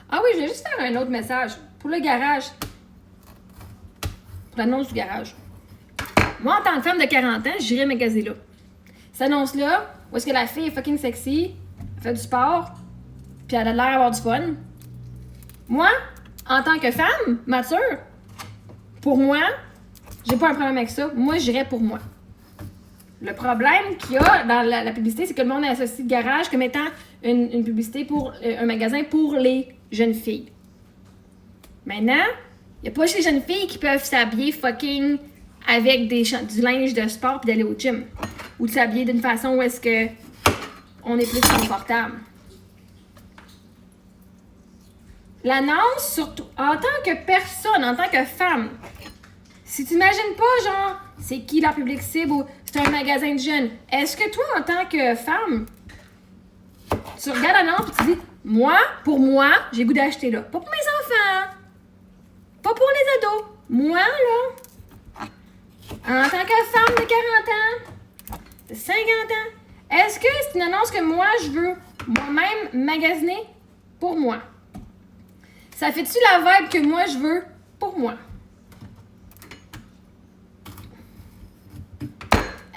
Ah oui, je vais juste faire un autre message. Pour le garage. Pour l'annonce du garage. Moi, en tant que femme de 40 ans, j'irais magasiner là. Cette annonce-là, où est-ce que la fille est fucking sexy, elle fait du sport, puis elle a l'air d'avoir du fun. Moi, en tant que femme mature, pour moi, j'ai pas un problème avec ça. Moi, j'irais pour moi. Le problème qu'il y a dans la publicité, c'est que le monde associe le garage comme étant une publicité pour un magasin pour les jeunes filles. Maintenant, il n'y a pas juste les jeunes filles qui peuvent s'habiller fucking avec du linge de sport puis d'aller au gym. Ou de s'habiller d'une façon où est-ce que on est plus confortable. L'annonce, surtout, en tant que personne, en tant que femme, si tu n'imagines pas, genre, c'est qui leur public cible ou c'est un magasin de jeunes, est-ce que toi, en tant que femme, tu regardes l'annonce et tu dis, moi, pour moi, j'ai goût d'acheter là. Pas pour mes enfants. Pas pour les ados. Moi, là, en tant que femme de 40 ans, de 50 ans, est-ce que c'est une annonce que moi, je veux moi-même magasiner pour moi? Ça fait-tu la vibe que moi, je veux pour moi?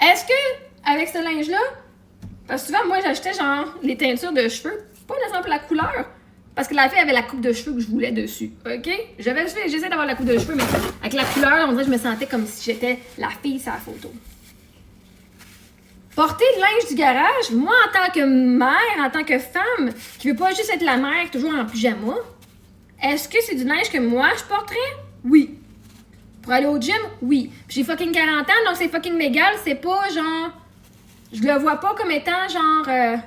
Est-ce que, avec ce linge-là, parce que souvent, moi, j'achetais genre les teintures de cheveux, pas nécessairement pour la couleur, parce que la fille avait la coupe de cheveux que je voulais dessus, OK? J'essaie d'avoir la coupe de cheveux, mais avec la couleur, on dirait que je me sentais comme si j'étais la fille sur la photo. Porter le linge du garage, moi, en tant que mère, en tant que femme, qui veut pas juste être la mère toujours en pyjama, est-ce que c'est du linge que moi, je porterais? Oui. Pour aller au gym? Oui. Puis j'ai fucking 40 ans, donc c'est fucking légal, c'est pas genre... Je le vois pas comme étant genre...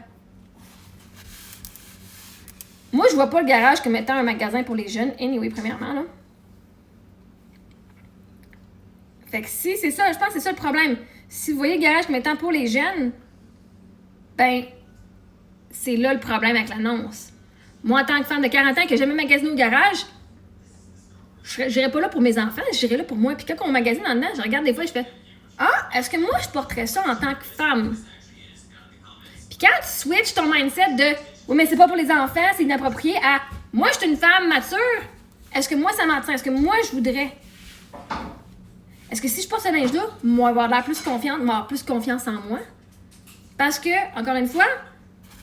Moi, je vois pas le garage comme étant un magasin pour les jeunes, anyway, premièrement, là. Fait que si c'est ça, je pense que c'est ça le problème. Si vous voyez le garage comme étant pour les jeunes, ben, c'est là le problème avec l'annonce. Moi, en tant que femme de 40 ans qui n'a jamais magasiné au garage, je n'irais pas là pour mes enfants, j'irais là pour moi. Puis quand on magasine en dedans, je regarde des fois et je fais « Ah, est-ce que moi, je porterais ça en tant que femme? » Puis quand tu switches ton mindset de « Oui, mais c'est pas pour les enfants, c'est inapproprié » à « Moi, je suis une femme mature, est-ce que moi, ça m'attire? Est-ce que moi, je voudrais? » Est-ce que si je porte ce linge-là, moi, avoir l'air plus confiante, avoir plus confiance en moi? Parce que, encore une fois,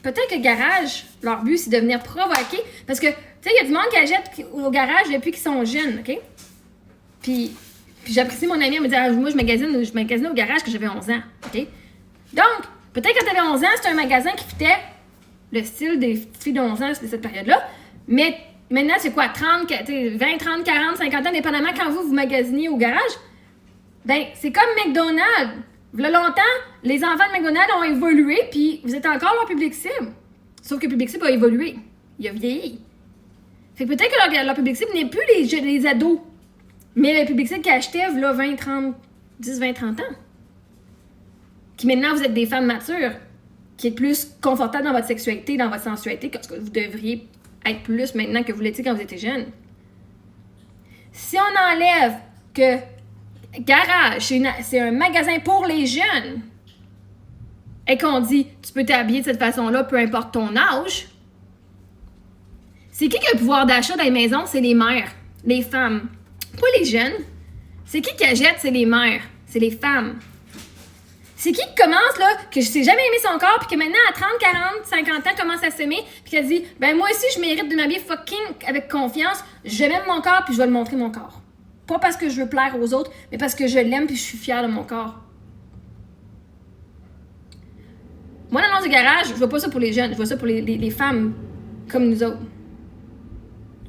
peut-être que le garage, leur but, c'est de venir provoquer. Parce que, tu sais, il y a du monde qui achète au garage depuis qu'ils sont jeunes, OK? Puis j'apprécie mon amie, elle me dit, ah, moi, je magasinais au garage quand j'avais 11 ans, OK? Donc, peut-être que tu avais 11 ans, c'était un magasin qui fitait le style des filles de 11 ans de cette période-là. Mais maintenant, c'est quoi, 30, 20, 30, 40, 50 ans, dépendamment quand vous magasiniez au garage? Ben, c'est comme McDonald's. Il y a longtemps, les enfants de McDonald's ont évolué, puis vous êtes encore leur public cible. Sauf que le public cible a évolué. Il a vieilli. Fait que peut-être que leur public cible n'est plus les ados, mais le public cible qui achetait, là, 20, 30, 10, 20, 30 ans. Qui maintenant, vous êtes des femmes matures, qui êtes plus confortables dans votre sexualité, dans votre sensualité, que vous devriez être plus maintenant que vous l'étiez quand vous étiez jeune. Si on enlève que garage, c'est un magasin pour les jeunes, et qu'on dit, tu peux t'habiller de cette façon-là, peu importe ton âge, c'est qui a le pouvoir d'achat dans les maisons? C'est les mères, les femmes, pas les jeunes. C'est qui achète? C'est les mères, c'est les femmes. C'est qui commence, là, que je sais jamais aimer son corps, puis que maintenant, à 30, 40, 50 ans, commence à s'aimer, puis qu'elle dit, ben moi aussi, je mérite de m'habiller fucking avec confiance, je m'aime mon corps, puis je vais le montrer mon corps. Pas parce que je veux plaire aux autres, mais parce que je l'aime puis je suis fière de mon corps. Moi, l'annonce de garage, je vois pas ça pour les jeunes, je vois ça pour les femmes comme nous autres.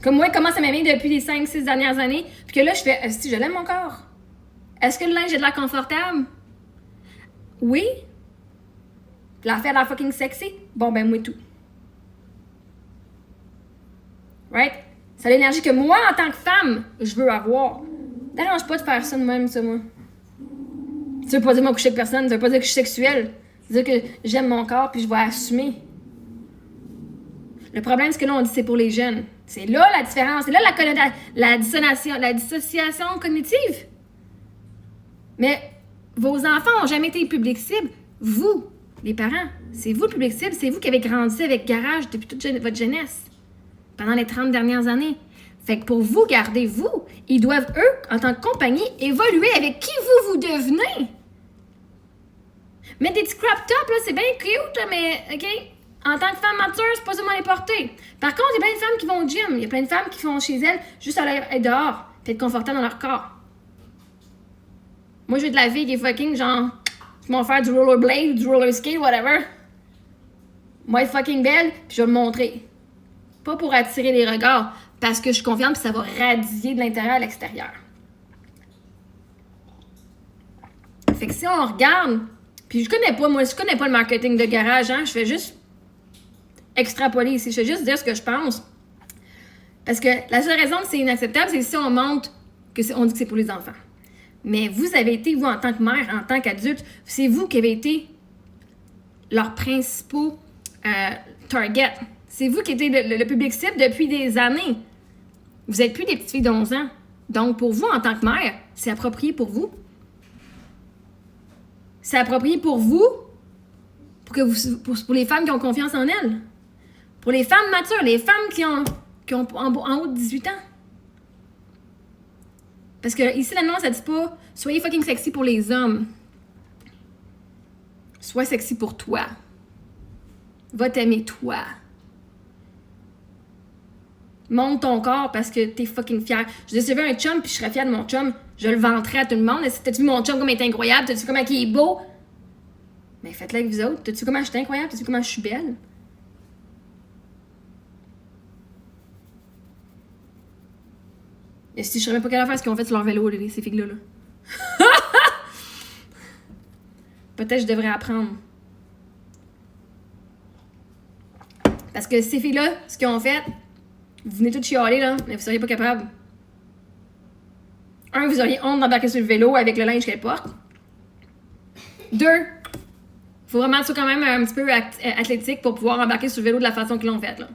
Comme moi, qui commence à m'aimer depuis les 5-6 dernières années, puis que là, je fais, si je l'aime mon corps. Est-ce que le linge a de l'air confortable? Oui. L'affaire a l'air fucking sexy? Bon, ben moi tout. Right? C'est l'énergie que moi, en tant que femme, je veux avoir. Dérange pas de faire ça de même, ça, moi. Ça veut pas dire que je coucher avec personne, ça veut pas dire que je suis sexuelle. Ça veut dire que j'aime mon corps puis je vais assumer. Le problème, c'est que là, on dit que c'est pour les jeunes. C'est là la différence. C'est là la dissociation cognitive. Mais vos enfants n'ont jamais été public cible. Vous, les parents, c'est vous le public cible. C'est vous qui avez grandi avec garage depuis toute votre jeunesse. pendant les 30 dernières années. Fait que pour vous garder vous, ils doivent, eux, en tant que compagnie, évoluer avec qui vous devenez. Mettre des petits crop tops, là, c'est bien cute, là, mais, OK, en tant que femme mature, c'est pas seulement les porter. Par contre, il y a plein de femmes qui vont au gym. Il y a plein de femmes qui font chez elles juste à être dehors, puis être confortables dans leur corps. Moi, je veux de la vie qui est fucking, genre, qui vont faire du rollerblade, du roller skate, whatever. Moi, être fucking belle, puis je vais le montrer. Pas pour attirer les regards, parce que je suis confiante, puis ça va radier de l'intérieur à l'extérieur. Fait que si on regarde, puis je connais pas le marketing de garage, hein, je fais juste extrapoler ici, je fais juste dire ce que je pense. Parce que la seule raison que c'est inacceptable, c'est si on montre on dit que c'est pour les enfants. Mais vous avez été, vous, en tant que mère, en tant qu'adulte, c'est vous qui avez été leurs principaux target. C'est vous qui étiez le public cible depuis des années. Vous n'êtes plus des petites filles d'11 ans. Donc, pour vous, en tant que mère, c'est approprié pour vous. C'est approprié pour vous, pour les femmes qui ont confiance en elles. Pour les femmes matures, les femmes qui ont en haut de 18 ans. Parce que ici, l'annonce, elle dit pas « Soyez fucking sexy pour les hommes. Sois sexy pour toi. Va t'aimer toi. Monte ton corps parce que t'es fucking fière. Je décevais un chum puis je serais fière de mon chum. Je le vanterais à tout le monde. T'as-tu vu mon chum comme il est incroyable? T'as-tu vu comment il est beau? Mais faites-le avec vous autres. T'as-tu vu comment je suis incroyable? T'as-tu vu comment je suis belle? Et si je savais pas quelle affaire ce qu'ils ont fait sur leur vélo, ces filles-là. Là. Peut-être que je devrais apprendre. Parce que ces filles-là, ce qu'ils ont fait, vous venez toutes chialer, là, mais vous seriez pas capable. Un, vous auriez honte d'embarquer sur le vélo avec le linge qu'elle porte. Deux, faut vraiment être quand même un petit peu athlétique pour pouvoir embarquer sur le vélo de la façon qu'ils l'ont fait, là.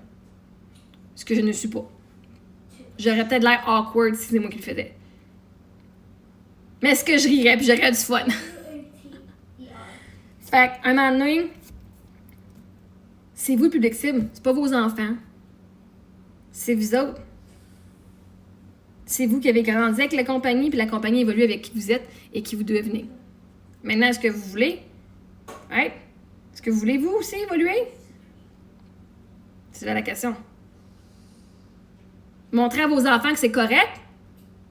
Ce que je ne suis pas. J'aurais peut-être l'air awkward si c'est moi qui le faisais. Mais est-ce que je rirais puis j'aurais du fun? Fait qu'un moment donné, c'est vous le public cible, c'est pas vos enfants. C'est vous autres. C'est vous qui avez grandi avec la compagnie, puis la compagnie évolue avec qui vous êtes et qui vous devenez. Maintenant, est-ce que vous voulez? Right? Est-ce que vous voulez, vous aussi, évoluer? C'est là la question. Montrez à vos enfants que c'est correct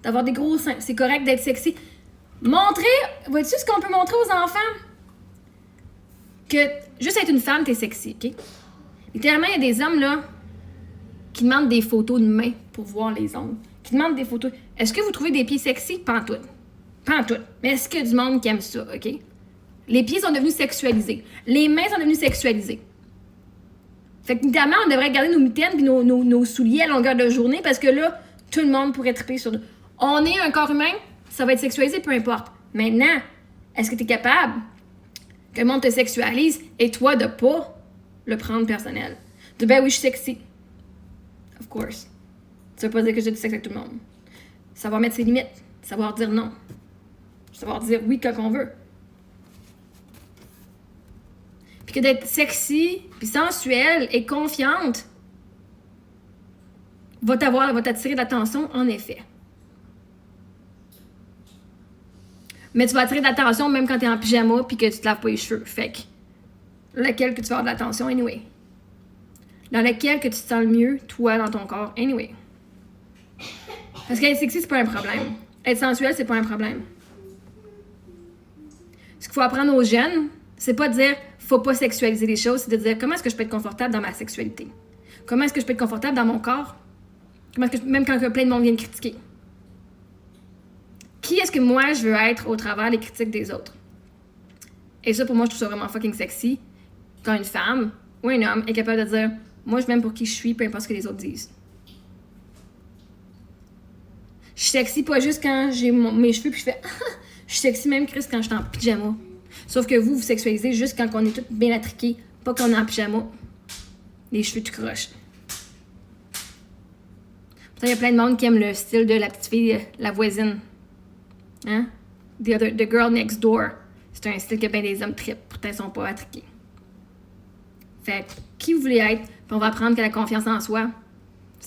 d'avoir des gros seins. C'est correct d'être sexy. Montrez, vois-tu ce qu'on peut montrer aux enfants? Que juste être une femme, t'es sexy, OK? Littéralement, il y a des hommes, là, qui demandent des photos de mains pour voir les ongles. Qui demandent des photos. Est-ce que vous trouvez des pieds sexy? Pas en tout. Pas en tout. Mais est-ce qu'il y a du monde qui aime ça, OK? Les pieds sont devenus sexualisés. Les mains sont devenues sexualisées. Fait que, notamment, on devrait garder nos mitaines et nos souliers à longueur de journée parce que là, tout le monde pourrait triper sur nous. On est un corps humain, ça va être sexualisé, peu importe. Maintenant, est-ce que tu es capable que le monde te sexualise et toi de pas le prendre personnel? De ben oui, je suis sexy. Of course. Ça veut pas dire que j'ai du sexe avec tout le monde. Savoir mettre ses limites. Savoir dire non. Savoir dire oui quand on veut. Puis que d'être sexy, puis sensuelle et confiante va t'attirer de l'attention, en effet. Mais tu vas attirer de l'attention même quand t'es en pyjama puis que tu te laves pas les cheveux. Fait que, lequel que tu vas avoir de l'attention, anyway. Dans lequel que tu te sens le mieux, toi, dans ton corps, anyway. Parce qu'être sexy, c'est pas un problème. Être sensuel, c'est pas un problème. Ce qu'il faut apprendre aux jeunes, c'est pas de dire faut pas sexualiser les choses, c'est de dire comment est-ce que je peux être confortable dans ma sexualité? Comment est-ce que je peux être confortable dans mon corps? Comment est-ce que même quand plein de monde vient me critiquer? Qui est-ce que moi je veux être au travers des critiques des autres? Et ça, pour moi, je trouve ça vraiment fucking sexy quand une femme ou un homme est capable de dire moi, je m'aime pour qui je suis, peu importe ce que les autres disent. Je suis sexy pas juste quand j'ai mes cheveux puis je fais je suis sexy même, Chris, quand je suis en pyjama. Sauf que vous sexualisez juste quand on est toutes bien attriquées, pas quand on est en pyjama. Les cheveux tout croches. Pourtant, il y a plein de monde qui aime le style de la petite fille, la voisine. Hein? The girl next door. C'est un style que bien des hommes trippent. Pourtant, ils sont pas attriqués. Fait que, qui vous voulez être? Puis on va apprendre que la confiance en soi,